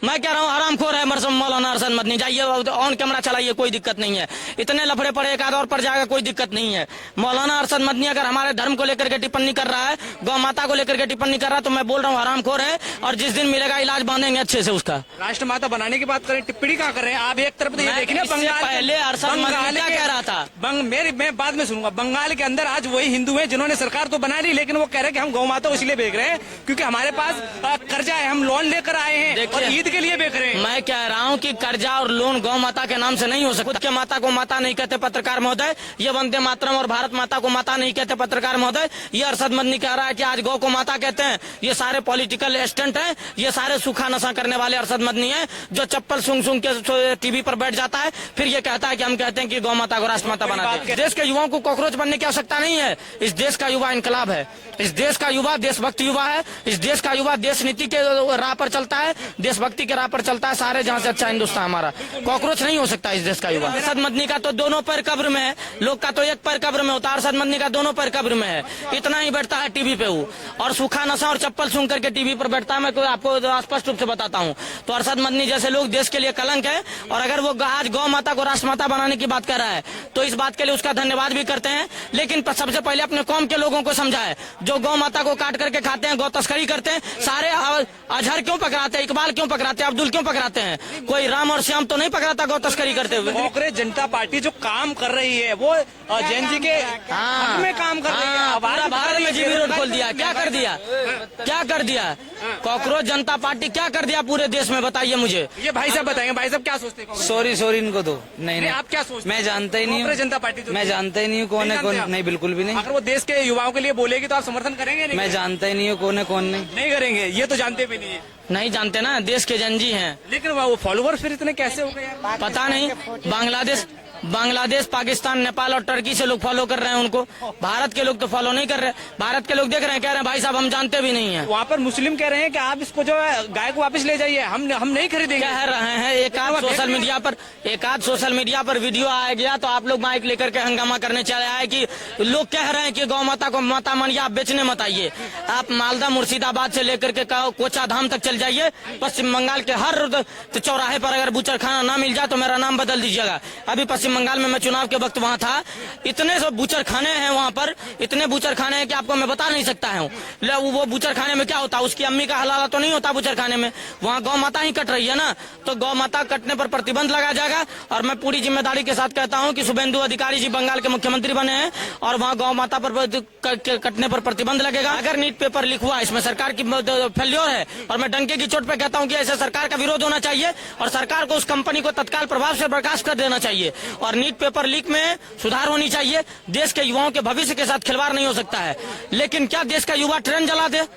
मैं कह रहा हूँ हरामखोर है मौलाना अरशद मदनी, जाइए ऑन कैमरा चलाइए, कोई दिक्कत नहीं है। इतने लफड़े पड़े एक आध और पर जाएगा, कोई दिक्कत नहीं है। मौलाना अरशद मदनी अगर हमारे धर्म को लेकर के टिप्पणी कर रहा है, गौ माता को लेकर के टिप्पणी कर रहा है, तो मैं बोल रहा हूँ हरामखोर है, और जिस दिन मिलेगा इलाज बांधेंगे अच्छे से उसका। राष्ट्रमाता बनाने की बात करें, टिप्पणी क्या कर रहे हैं आप? एक तरफ तो ये देखिए बंगाल पहले अरशद मदनी क्या कह रहा था, मैं बाद में सुनूंगा। बंगाल के अंदर आज वही हिंदू हैं जिन्होंने सरकार तो बना ली, लेकिन वो कह रहे हैं कि हम गौ माता इसलिए बेच रहे हैं क्योंकि हमारे पास कर्जा है, हम लोन लेकर आए हैं और ईद के लिए बेच रहे हैं। मैं कह रहा हूँ कि कर्जा और लोन गौ माता के नाम से नहीं हो सकता। खुद के माता को माता नहीं कहते पत्रकार महोदय, ये वंदे मातरम और भारत माता को माता नहीं कहते पत्रकार महोदय। ये अरशद मदनी कह रहा है कि आज गौ को माता कहते हैं। ये सारे पॉलिटिकल एस्टेंट हैं, ये सारे सूखा नशा करने वाले अरशद मदनी है, जो चप्पल सूंघ सूंघ के टीवी पर बैठ जाता है, फिर ये कहता है कि हम कहते हैं कि गौ माता को राष्ट्रमाता बना दे। देश के युवाओं को कॉकरोच बनने की आवश्यकता नहीं है। इस देश का युवा इनकलाब है, इस देश का युवा देशभक्त युवा है, इस देश का युवा देश नीति के राह पर चलता है, देशभक्ति के राह पर चलता है। सारे जहां से अच्छा हिंदुस्तान हमारा, कॉकरोच नहीं हो सकता इस देश का युवा। अरशद मदनी का तो दोनों पैर कब्र में है, लोग का तो एक पैर कब्र में होता है, अरशद मदनी का दोनों पैर कब्र में है। इतना ही बैठता है टीवी पे वो, और सूखा नशा और चप्पल सूंघ करके टीवी पर बैठता है। मैं आपको स्पष्ट रूप से बताता हूँ, तो अरशद मदनी जैसे लोग देश के लिए कलंक है। और अगर वो आज गौ माता को राष्ट्रमाता बनाने की बात कर रहा है, तो इस बात के लिए उसका धन्यवाद भी करते हैं। लेकिन सबसे पहले अपने कौम के लोगों को समझाए, जो गौ माता को काट करके खाते हैं, गौ तस्करी करते हैं। सारे अजहर क्यों पकड़ाते हैं, इकबाल क्यों पकड़ाते हैं, अब्दुल क्यों पकड़ाते हैं? कोई राम और श्याम तो नहीं पकड़ाता गौ तस्करी करते हुए। कांग्रेस जनता पार्टी जो काम कर रही है वो जैन जी के हक में काम कर रही है। पूरा भारत में जीबी रोड खोल दिया, क्या कर दिया, क्या कर दिया? कांग्रेस जनता पार्टी क्या कर दिया पूरे देश में, बताइए मुझे। ये भाई साहब बताएंगे, भाई साहब क्या सोचते हैं? सॉरी इनको दो। नहीं आप क्या सोचते हैं? मैं जानता ही नहीं हूँ जनता पार्टी, मैं जानता ही नहीं हूँ कौन है कौन नहीं, बिल्कुल भी नहीं। अगर वो देश के युवाओं के लिए बोलेगी तो आप समर्थन करेंगे? नहीं, मैं जानता ही नहीं हूँ कौन है कौन नहीं करेंगे। ये तो जानते भी नहीं है, नहीं जानते ना, देश के जनजी हैं। लेकिन वो फॉलोवर फिर इतने कैसे हो गए? पता नहीं। बांग्लादेश, पाकिस्तान, नेपाल और टर्की से लोग फॉलो कर रहे हैं उनको। भारत के लोग तो फॉलो नहीं कर रहे। भारत के लोग देख रहे हैं, कह रहे हैं भाई साहब हम जानते भी नहीं है। वहाँ पर मुस्लिम कह रहे हैं कि आप इसको जो है गाय को वापस ले जाइए, हम नहीं खरीदेंगे। कह रहे हैं। एक आध सोशल मीडिया पर वीडियो आ गया तो आप लोग माइक लेकर के हंगामा करने चले आए कि लोग कह रहे हैं कि गौ माता को माता मानिए, आप बेचने मत आइए। आप मालदा मुर्शिदाबाद से लेकर के कोचा धाम तक चल जाइए, पश्चिम बंगाल के हर चौराहे पर अगर बूचर खाना ना मिल जाए तो मेरा नाम बदल दीजिएगा। अभी पश्चिम बंगाल में मैं चुनाव के वक्त वहाँ था, इतने सब बूचर खाने हैं वहाँ पर, इतने बूचर खाने हैं कि आपको मैं बता नहीं सकता हूँ। वो बूचर खाने में क्या होता है, उसकी अम्मी का हलाला तो नहीं होता बूचर खाने में। वहाँ गौ माता ही कट रही है ना, तो गौ माता कटने पर प्रतिबंध लगा जाएगा। और मैं पूरी जिम्मेदारी के साथ कहता हूँ कि शुभेंदु अधिकारी जी बंगाल के मुख्यमंत्री बने हैं और वहाँ गौ माता पर कटने पर प्रतिबंध लगेगा। अगर नीट पेपर लीक हुआ, इसमें सरकार की फेल्योर है, और मैं डंके की चोट पे कहता हूँ कि ऐसे सरकार का विरोध होना चाहिए और सरकार को उस कंपनी को तत्काल प्रभाव से बर्खास्त कर देना चाहिए और नीट पेपर लीक में सुधार होनी चाहिए। देश के युवाओं के भविष्य के साथ खिलवाड़ नहीं हो सकता है। लेकिन क्या देश का युवा ट्रेन जला दे?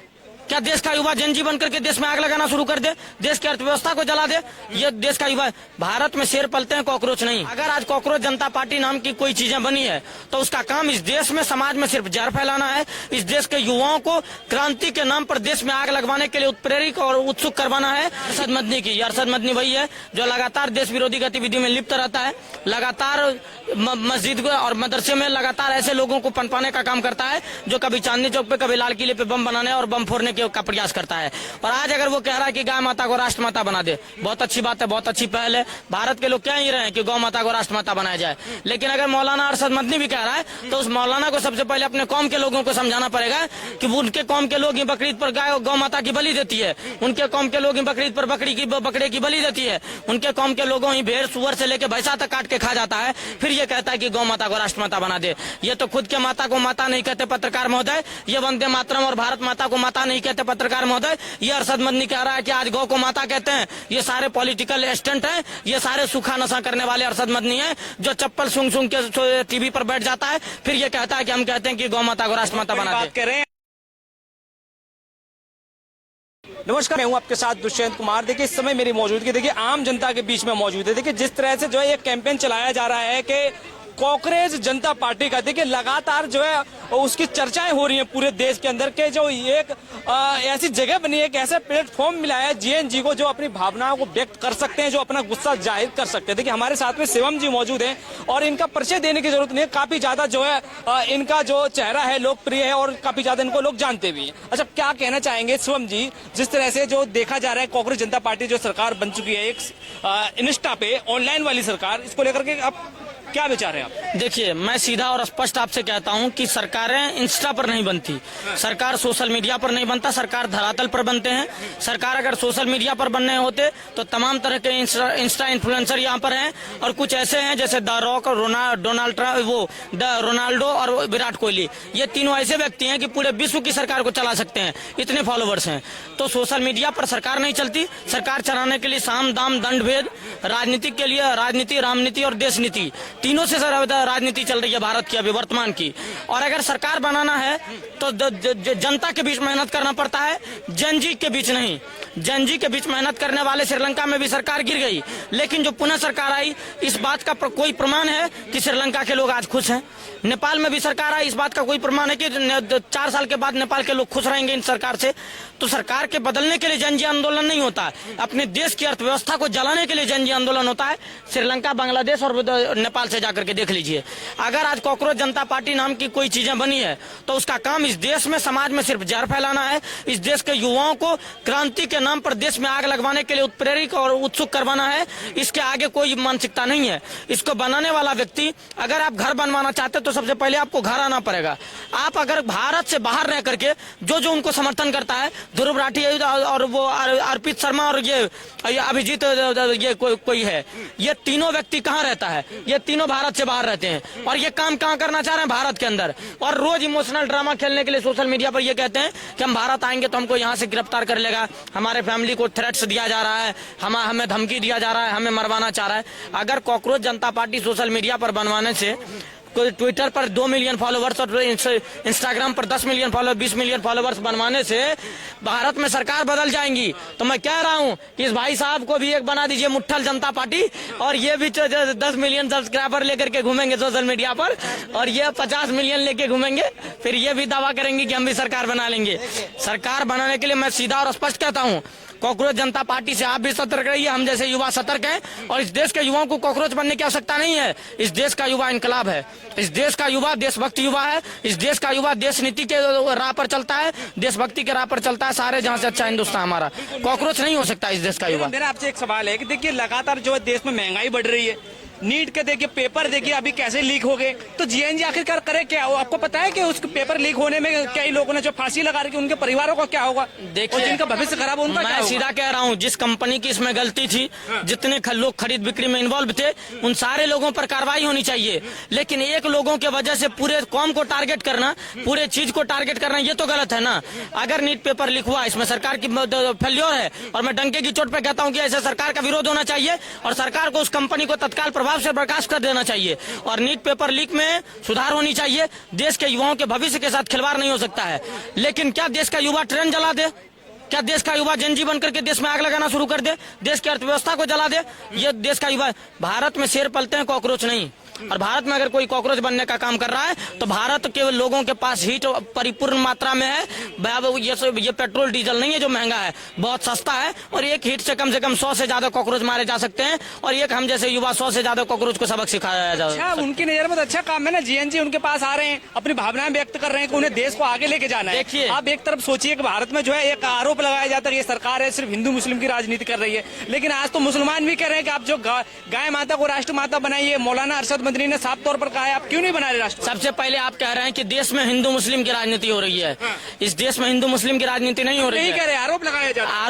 क्या देश का युवा जनजी बनकर के देश में आग लगाना शुरू कर दे, देश की अर्थव्यवस्था को जला दे? ये देश का युवा, भारत में शेर पलते हैं, कॉकरोच नहीं। अगर आज कॉकरोच जनता पार्टी नाम की कोई चीजें बनी है तो उसका काम इस देश में समाज में सिर्फ जहर फैलाना है। इस देश के युवाओं को क्रांति के नाम पर देश में आग लगवाने के लिए उत्प्रेरित और उत्सुक करवाना है। अरशद मदनी की, अरशद मदनी वही है जो लगातार देश विरोधी गतिविधि में लिप्त रहता है, लगातार मस्जिद और मदरसे में लगातार ऐसे लोगों को पनपाने का काम करता है जो कभी चांदनी चौक पे, कभी लाल किले पे बम बनाने और बम फोड़ने का प्रयास करता है। और आज अगर वो कह रहा है कि गाय माता को राष्ट्रमाता बना दे, बहुत अच्छी बात है, बहुत अच्छी पहल है। भारत के लोग कह ही रहे हैं कि गौ माता को राष्ट्रमाता बनाया जाए। लेकिन अगर मौलाना अरशद मदनी भी कह रहा है तो उस मौलाना को सबसे पहले अपने कौम के लोगों को समझाना पड़ेगा कि उनके कौम के लोग ही बकरीद पर गाय गौ माता की बलि देती है, उनके कौम के लोग ही बकरीद पर बकरे की बलि देती है, उनके कौम के लोगों ही भेड़ सुअर से लेकर भैंसा तक काट के खा जाता है, फिर ये कहता है कि गौ माता को राष्ट्रमाता बना दे। ये तो खुद के माता को माता नहीं कहते पत्रकार महोदय, ये वंदे मातरम और भारत माता को माता नहीं कहते पत्रकार महोदय। ये अरशद मदनी कह रहा है कि आज गौ को माता कहते हैं। ये सारे पॉलिटिकल एस्टेंट हैं, ये सारे सूखा नशा करने वाले अरशद मदनी हैं, जो चप्पल सूंघ सूंघ के टीवी पर बैठ जाता है, फिर ये कहता है कि हम कहते हैं कि गौ माता को राष्ट्रमाता बना दे। नमस्कार, मैं हूं आपके साथ दुष्यंत कुमार। देखिए इस समय मेरी मौजूदगी देखिए आम जनता के बीच में मौजूद है। देखिए जिस तरह से जो है एक कैंपेन चलाया जा रहा है कि कांग्रेस जनता पार्टी का देखिए लगातार जो है उसकी चर्चाएं हो रही हैं पूरे देश के अंदर के जो एक ऐसी जगह बनी है, एक ऐसा प्लेटफॉर्म मिला है जीएनजी को जो अपनी भावनाओं को व्यक्त कर सकते हैं, जो अपना गुस्सा जाहिर कर सकते हैं। देखिए हमारे साथ में शिवम जी मौजूद हैं और इनका परिचय देने की जरूरत नहीं है, काफी ज्यादा जो है इनका जो चेहरा है लोकप्रिय है और काफी ज्यादा इनको लोग जानते भी हैं। अच्छा, क्या कहना चाहेंगे शिवम जी, जिस तरह से जो देखा जा रहा है कांग्रेस जनता पार्टी जो सरकार बन चुकी है एक इंस्टा पे ऑनलाइन वाली सरकार, इसको लेकर के आप क्या विचार है आप? देखिए, मैं सीधा और स्पष्ट आपसे कहता हूं कि सरकारें इंस्टा पर नहीं बनती, सरकार सोशल मीडिया पर नहीं बनता, सरकार धरातल पर बनते हैं। सरकार अगर सोशल मीडिया पर बनने होते तो तमाम तरह के इंस्टा इन्फ्लुएंसर यहाँ पर हैं और कुछ ऐसे हैं जैसे द रॉक और डोनाल्ड ट्रम्प, वो द रोनाल्डो और विराट कोहली, ये तीनों ऐसे व्यक्ति हैं कि पूरे विश्व की सरकार को चला सकते हैं, इतने फॉलोवर्स हैं। तो सोशल मीडिया पर सरकार नहीं चलती। सरकार चलाने के लिए साम दाम दंड भेद, राजनीति के लिए राजनीति, रामनीति और देश नीति, तीनों से राजनीति चल रही है भारत की अभी वर्तमान की। और अगर सरकार बनाना है तो जनता के बीच मेहनत करना पड़ता है, जनजी के बीच नहीं। जनजी के बीच मेहनत करने वाले श्रीलंका में भी सरकार गिर गई, लेकिन जो पुनः सरकार आई, इस बात का कोई प्रमाण है कि श्रीलंका के लोग आज खुश हैं। नेपाल में भी सरकार आई, इस बात का कोई प्रमाण है कि 4 साल के बाद नेपाल के लोग खुश रहेंगे इन सरकार से। तो सरकार के बदलने के लिए जनजी आंदोलन नहीं होता है, अपने देश की अर्थव्यवस्था को जलाने के लिए जनजी आंदोलन होता है। श्रीलंका, बांग्लादेश और नेपाल से जाकर के देख लीजिए। अगर आज कांग्रेस जनता पार्टी नाम की कोई चीजें बनी है तो उसका काम इस देश में, समाज में सिर्फ जहर फैलाना है। इस देश के युवाओं को क्रांति के नाम पर देश में आग लगवाने के लिए उत्प्रेरित और उत्सुक करवाना है। इसके आगे कोई मानसिकता नहीं है। इसको बनाने वाला व्यक्ति, अगर आप घर बनवाना चाहते तो सबसे पहले आपको घर आना पड़ेगा। आप अगर भारत से बाहर रह करके जो उनको समर्थन करता है, ध्रुव राठी और वो अर्पित शर्मा और ये अभिजीत, ये कोई है, ये तीनों व्यक्ति कहाँ रहता है? ये तीनों भारत से बाहर रहते हैं और ये काम कहाँ करना चाह रहे हैं? भारत के अंदर। और रोज इमोशनल ड्रामा खेलने के लिए सोशल मीडिया पर ये कहते हैं कि हम भारत आएंगे तो हमको यहाँ से गिरफ्तार कर लेगा, हमारे फैमिली को थ्रेट्स दिया जा रहा है, हमें धमकी दिया जा रहा है, हमें मरवाना चाह रहा है। अगर कांग्रेस जनता पार्टी सोशल मीडिया पर बनवाने से, कोई ट्विटर पर 2 मिलियन फॉलोवर्स और इंस्टाग्राम पर 10 मिलियन फॉलोवर, 20 मिलियन फॉलोवर्स बनवाने से भारत में सरकार बदल जाएंगी, तो मैं कह रहा हूं कि इस भाई साहब को भी एक बना दीजिए मुट्ठल जनता पार्टी, और ये भी 10 मिलियन सब्सक्राइबर लेकर के घूमेंगे सोशल मीडिया पर, और ये 50 मिलियन लेके घूमेंगे, फिर ये भी दावा करेंगे कि हम भी सरकार बना लेंगे। सरकार बनाने के लिए मैं सीधा और स्पष्ट कहता हूं, कांग्रेस जनता पार्टी से आप भी सतर्क रहिए, हम जैसे युवा सतर्क हैं। और इस देश के युवाओं को कांग्रेस बनने की आवश्यकता नहीं है। इस देश का युवा इनकलाब है, इस देश का युवा देशभक्ति युवा है, इस देश का युवा देश नीति के राह पर चलता है, देशभक्ति के राह पर चलता है। सारे जहां से अच्छा हिंदुस्तान हमारा, कांग्रेस नहीं हो सकता इस देश का युवा। मेरा आपसे एक सवाल है कि देखिए लगातार जो है देश में महंगाई बढ़ रही है, नीट के देखिए पेपर देखिए अभी कैसे लीक हो गए, तो जीएनजी आखिरकार करे क्या? आपको पता है कि उस पेपर लीक होने में कई लोगों ने जो फांसी लगा रखी, उनके परिवारों का क्या होगा? देखिए, जिनका भविष्य खराब हो उनका क्या होगा? मैं सीधा कह रहा हूँ, जिस कंपनी की इसमें गलती थी, जितने लोग खरीद बिक्री में इन्वॉल्व थे, उन सारे लोगों पर कार्रवाई होनी चाहिए। लेकिन एक लोगों के वजह से पूरे कौम को टारगेट करना, पूरे चीज को टारगेट करना, ये तो गलत है ना। अगर नीट पेपर लीक हुआ, इसमें सरकार की फेल्योर है, और मैं डंके की चोट पे कहता हूँ कि ऐसे सरकार का विरोध होना चाहिए और सरकार को उस कंपनी को तत्काल प्रभाव से बर्खास्त कर देना चाहिए। और नीट पेपर लीक में सुधार होनी चाहिए। देश के युवाओं के भविष्य के साथ खिलवाड़ नहीं हो सकता है। लेकिन क्या देश का युवा ट्रेन जला दे? क्या देश का युवा जनजी बनकर के देश में आग लगाना शुरू कर दे, देश की अर्थव्यवस्था को जला दे? ये देश का युवा, भारत में शेर पलते हैं, कॉकरोच नहीं। और भारत में अगर कोई कॉकरोच बनने का काम कर रहा है तो भारत के लोगों के पास हीट परिपूर्ण मात्रा में है। ये पेट्रोल डीजल नहीं है जो महंगा है, बहुत सस्ता है। और एक हीट से कम 100 से ज्यादा कॉकरोच मारे जा सकते हैं, और एक हम जैसे युवा 100 से ज्यादा कॉकरोच को सबक सिखाया जा सकता है। उनकी नजर में तो अच्छा काम है ना, जीएनजी उनके पास आ रहे हैं, अपनी भावनाएं व्यक्त कर रहे हैं कि उन्हें देश को आगे लेके जाना है। देखिए, आप एक तरफ सोचिए कि भारत में जो है एक आरोप लगाया जाता है कि ये सरकार है सिर्फ हिंदू मुस्लिम की राजनीति कर रही है, लेकिन आज तो मुसलमान भी कह रहे हैं कि आप जो गाय माता को राष्ट्र माता बनाइए। मौलाना अरशद मदनी ने साफ तौर पर कहा है, आप क्यों नहीं बना रहे राष्ट्र? सबसे पहले आप कह रहे हैं कि देश में हिंदू मुस्लिम की राजनीति हो रही है। इस देश में हिंदू मुस्लिम की राजनीति नहीं हो रही है। नहीं कह रहे, आरोप लगाया जाता है।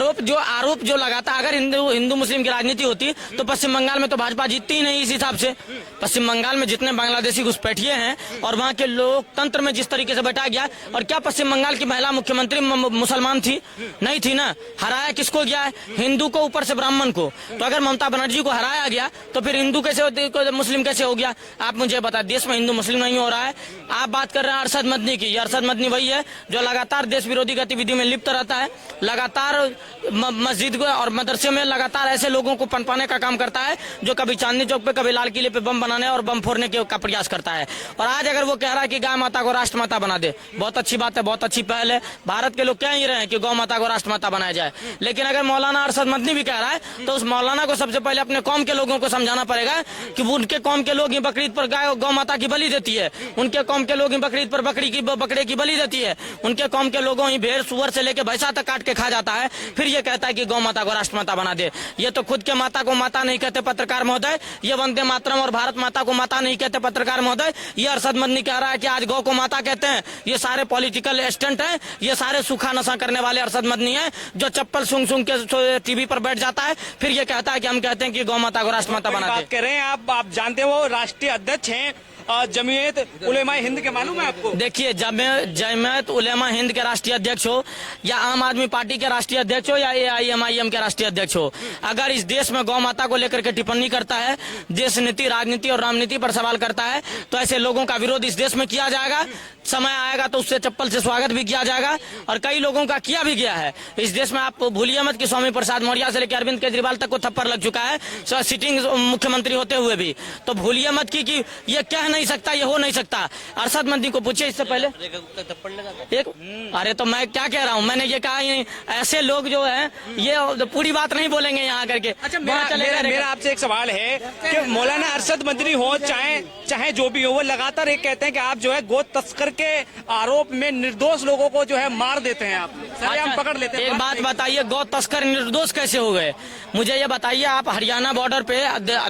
आरोप जो लगाता, अगर हिंदू मुस्लिम की राजनीति होती तो पश्चिम बंगाल में तो भाजपा जीतती ही नहीं। इस हिसाब से पश्चिम बंगाल में जितने बांग्लादेशी घुसपैठिए हैं और वहाँ के लोकतंत्र में जिस तरीके से बैठा गया, और क्या पश्चिम बंगाल की महिला मुख्यमंत्री मुसलमान थी? नहीं थी ना। हराया किसको गया है? हिंदू को, ऊपर से ब्राह्मण को। तो अगर ममता बनर्जी को हराया गया तो फिर हिंदू कैसे, मुस्लिम कैसे हो गया? रहा? आप मुझे बता, देश में हिंदू मुस्लिम नहीं हो रहा है। आप बात कर रहे हैं अरशद मदनी की। अरशद मदनी वही है जो लगातार देश विरोधी गतिविधि में लिप्त रहता है, लगातार मस्जिद को और मदरसे में लगातार ऐसे लोगों को पनपाने का काम करता है जो कभी चांदनी चौक पे, कभी लाल किले पे बम बनाने और बम फोड़ने का प्रयास करता है। और आज अगर वो कह रहा है कि गाय माता को राष्ट्र माता बना दे, बहुत अच्छी बात है, बहुत अच्छी पहल है। भारत के लोग कह ही रहे हैं कि गौ माता को राष्ट्र माता बनाया जाए, लेकिन अगर मौलाना अरशद मदनी भी कह रहा है तो उस मौलाना को सबसे पहले अपने कौम के लोगों को समझाना पड़ेगा कि उनके कौम के लोग ही बकरीद पर गाय गौ माता की बलि देती है, उनके कौम के लोग ही बकरीद पर बकरे की बलि देती है, उनके कौम के लोगों ही भेड़ सुअर से लेकर भैंसा तक काट के खा जाता है, फिर ये कहता है कि गौ माता को राष्ट्र माता बना दे। ये तो खुद के माता को माता नहीं कहते पत्रकार महोदय, ये वंदे मातरम और भारत माता को माता नहीं कहते पत्रकार महोदय। ये अरशद मदनी कह रहा है कि आज गौ को माता कहते हैं। ये सारे पॉलिटिकल स्टंट हैं, ये सारे सूखा नशा करने वाले अरशद मदनी है जो चप्पल सूंघ सूंघ के टीवी पर बैठ जाता है, फिर ये कहता है कि हम कहते हैं कि गौ माता को राष्ट्र माता बना दे। बात कर रहे हैं आप जानते हो राष्ट्रीय अध्यक्ष हैं जमीयत उलेमा हिंद के, मालूम है आपको? देखिए, जमीयत उलेमा हिंद के राष्ट्रीय अध्यक्ष हो या आम आदमी पार्टी के राष्ट्रीय अध्यक्ष हो या AIMIM के राष्ट्रीय अध्यक्ष हो, अगर इस देश में गौ माता को लेकर के टिप्पणी करता है, देश नीति, राजनीति और रामनीति पर सवाल करता है, तो ऐसे लोगों का विरोध इस देश में किया जाएगा। समय आएगा तो उससे चप्पल से स्वागत भी किया जाएगा और कई लोगों का किया भी गया है इस देश में। आप भूलिए मत कि स्वामी प्रसाद मौर्य से लेकर अरविंद केजरीवाल तक को थप्पड़ लग चुका है, सिटिंग मुख्यमंत्री होते हुए भी। तो भूलिए मत कि ये कह नहीं सकता, ये हो नहीं सकता। अरशद मदनी को पूछिए इससे पहले अरे तो मैं क्या कह रहा हूँ, मैंने ये कहा ही नहीं। ऐसे लोग जो है ये पूरी बात नहीं बोलेंगे यहाँ करके। अच्छा, मेरा आपसे एक सवाल है कि मौलाना अरशद मदनी हो चाहे जो भी हो, वो लगातार ये कहते हैं कि आप जो है गो तस्कर के आरोप में निर्दोष लोगों को जो है मार देते हैं, आप सरेआम पकड़ लेते हैं। एक बात बताइए, गौ तस्कर निर्दोष कैसे हो गए? मुझे ये बताइए, आप हरियाणा बॉर्डर पे,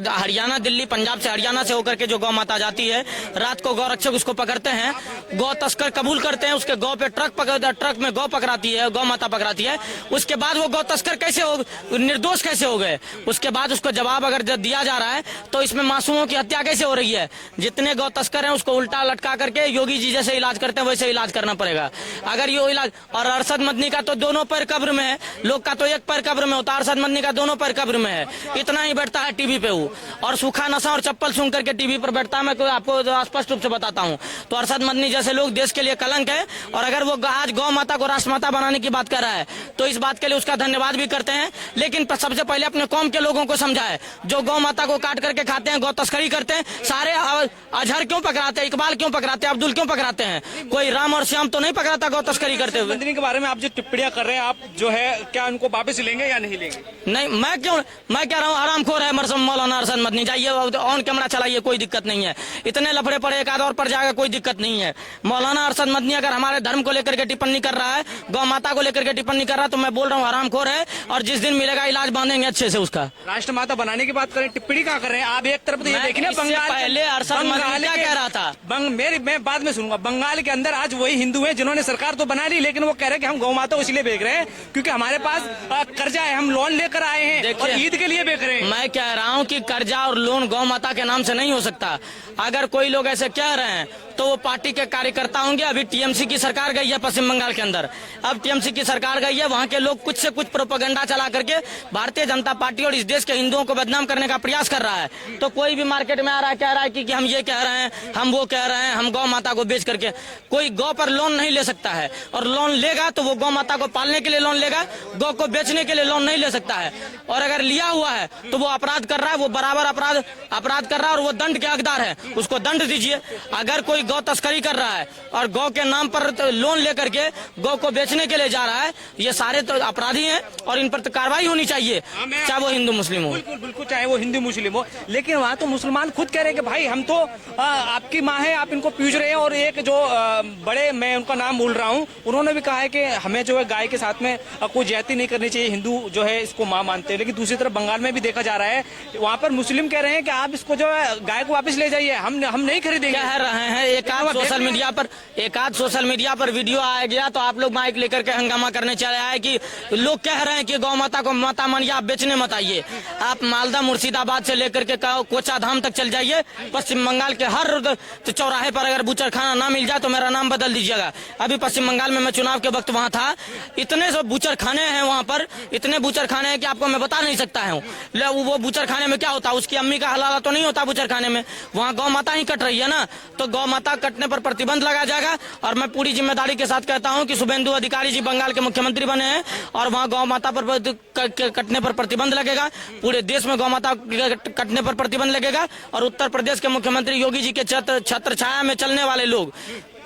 हरियाणा दिल्ली पंजाब से हरियाणा से होकर के जो गौ माता जाती है, रात को गौ रक्षक उसको पकड़ते हैं, गौ तस्कर कबूल करते हैं, उसके गौ पे ट्रक में गौ पकड़ाती है, गौ माता पकड़ाती है, उसके बाद वो गौ तस्कर कैसे हो, निर्दोष कैसे हो गए? उसके बाद उसको जवाब अगर दिया जा रहा है तो इसमें मासूमों की हत्या कैसे हो रही है? जितने गौ तस्कर हैं उसको उल्टा लटका करके योगी जी जैसे इलाज करते हैं वैसे इलाज करना पड़ेगा। अगर ये इलाज, और अरशद मदनी का तो दोनों पैर कब्र में है, लोग का तो एक पैर कब्र में होता है, अरशद मदनी का दोनों पैर कब्र में है। इतना ही बैठता है टीवी पे वो, और सूखा नशा और चप्पल सूंघ करके टीवी पर बैठता है। मैं आपको स्पष्ट रूप से बताता हूँ, तो अरशद मदनी जैसे लोग देश के लिए कलंक है। और अगर वो आज गौ माता को राष्ट्र माता बनाने की बात कर रहा है तो इस बात के लिए उसका धन्यवाद भी करते हैं, लेकिन सबसे पहले अपने कौम के लोगों को समझाए जो गौ माता को काट करके खाते हैं, गौ तस्करी करते हैं। सारे अजहर क्यों पकड़ाते हैं, इकबाल क्यों पकड़ाते हैं, अब्दुल क्यों पकड़ाते हैं? कोई राम और श्याम तो नहीं पकड़ाता गौ तस्करी करते हुए। मदनी के बारे में आप जो टिप्पणियां कर रहे हैं, आप जो है क्या उनको वापस लेंगे या नहीं लेंगे? नहीं, मैं कह रहा हूँ आरामखोर है मौलाना अरशद मदनी, जाइए ऑन कैमरा चलाइए, कोई दिक्कत नहीं है। इतने लफड़े पड़े एक आध और पर जाएगा, कोई दिक्कत नहीं है। मौलाना अरशद मदनी अगर हमारे धर्म को लेकर के टिप्पणी कर रहा है, गौ माता को लेकर के टिप्पणी कर रहा है, तो मैं बोल रहा हूँ आरामखोर है, और जिस दिन मिलेगा इलाज बांधेंगे अच्छे से उसका। राष्ट्र माता बनाने की बात करें, टिप्पणी क्या कर रहे हैं आप? एक तरफ तो ये देखिए ना, बंगाल पहले अरशद मदनी क्या कह रहा था, मैं बाद में सुनूंगा। बंगाल के अंदर आज वही हिंदू हैं जिन्होंने सरकार तो बना ली, लेकिन वो कह रहे हैं कि हम गौ माता को इसलिए बेच रहे हैं क्योंकि हमारे पास कर्जा है, हम लोन लेकर आए हैं और ईद के लिए बेच रहे हैं। मैं कह रहा हूँ कि कर्जा और लोन गौ माता के नाम से नहीं हो सकता। अगर कोई लोग ऐसे कह रहे हैं तो वो पार्टी के कार्यकर्ता होंगे। अभी टीएमसी की सरकार गई है पश्चिम बंगाल के अंदर, अब टीएमसी की सरकार गई है, वहाँ के लोग कुछ से कुछ प्रोपेगेंडा चला करके भारतीय जनता पार्टी और इस देश के हिंदुओं को बदनाम करने का प्रयास कर रहा है। तो कोई भी मार्केट में आ रहा है, कह रहा है कि हम ये कह रहे हैं, हम वो कह रहे हैं, हम गौ माता को बेच करके। कोई गौ पर लोन नहीं ले सकता है, और लोन लेगा तो वो गौ माता को पालने के लिए लोन लेगा, गौ को बेचने के लिए लोन नहीं ले सकता है। और अगर लिया हुआ है तो वो अपराध कर रहा है, वो बराबर अपराध कर रहा है और वो दंड के हकदार है, उसको दंड दीजिए। अगर कोई गौ तस्करी कर रहा है और गौ के नाम पर तो लोन लेकर के गौ को बेचने के लिए जा रहा है, ये सारे तो अपराधी हैं और इन पर तो कार्रवाई होनी चाहिए, चाहे वो हिंदू मुस्लिम हो। बिल्कुल, चाहे वो हिंदू मुस्लिम हो। लेकिन वहाँ तो मुसलमान खुद कह रहे हैं कि भाई हम तो आपकी माँ है, आप इनको पूज रहे हैं। और एक जो बड़े, मैं उनका नाम भूल रहा हूँ, उन्होंने भी कहा है कि हमें जो है गाय के साथ में कोई ज्यादती नहीं करनी चाहिए, हिंदू जो है इसको माँ मानते हैं। लेकिन दूसरी तरफ बंगाल में भी देखा जा रहा है, वहाँ पर मुस्लिम कह रहे हैं कि आप इसको जो है गाय को वापस ले जाइए, हम नहीं खरीदेंगे। कह रहे हैं एक आध सोशल मीडिया पर वीडियो आ गया तो आप लोग माइक लेकर के हंगामा करने चले आए कि लोग कह रहे हैं कि गौ माता को माता मानिए, आप बेचने मत आइए। आप मालदा मुर्शिदाबाद से लेकर के कोचा धाम तक चल जाइए, पश्चिम बंगाल के हर चौराहे पर अगर बूचर खाना ना मिल जाए तो मेरा नाम बदल दीजिएगा। अभी पश्चिम बंगाल में मैं चुनाव के वक्त वहाँ था, इतने सब बूचर खाने हैं वहाँ पर, इतने बूचर खाने हैं कि आपको मैं बता नहीं सकता हूँ। वो बूचर खाने में क्या होता है, उसकी अम्मी का हलाला तो नहीं होता बूचर खाने में, वहाँ गौ माता ही कट रही है ना, तो गौ माता कटने पर प्रतिबंध लगाया जाएगा। और मैं पूरी जिम्मेदारी के साथ कहता हूँ कि शुभेंदु अधिकारी जी बंगाल के मुख्यमंत्री बने हैं और वहाँ गौ माता पर कटने पर प्रतिबंध लगेगा, पूरे देश में गौ माता कटने पर प्रतिबंध लगेगा। और उत्तर प्रदेश के मुख्यमंत्री योगी जी के छत्र छाया में चलने वाले लोग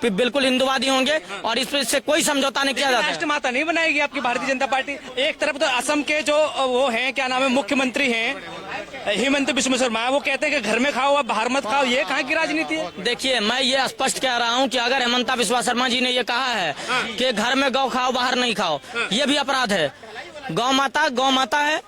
बिल्कुल हिंदुवादी होंगे और इससे कोई समझौता नहीं किया जाता। राष्ट्र माता नहीं बनाएगी आपकी भारतीय जनता पार्टी। एक तरफ तो असम के जो वो हैं, क्या नाम है, मुख्यमंत्री हैं हिमंत बिस्व शर्मा, वो कहते हैं कि घर में खाओ, बाहर मत खाओ। ये कहाँ की राजनीति है? देखिए, मैं ये स्पष्ट कह रहा हूँ कि अगर हेमंता बिस्वा शर्मा जी ने ये कहा है कि घर में गौ खाओ बाहर नहीं खाओ, ये भी अपराध है। गौ माता है।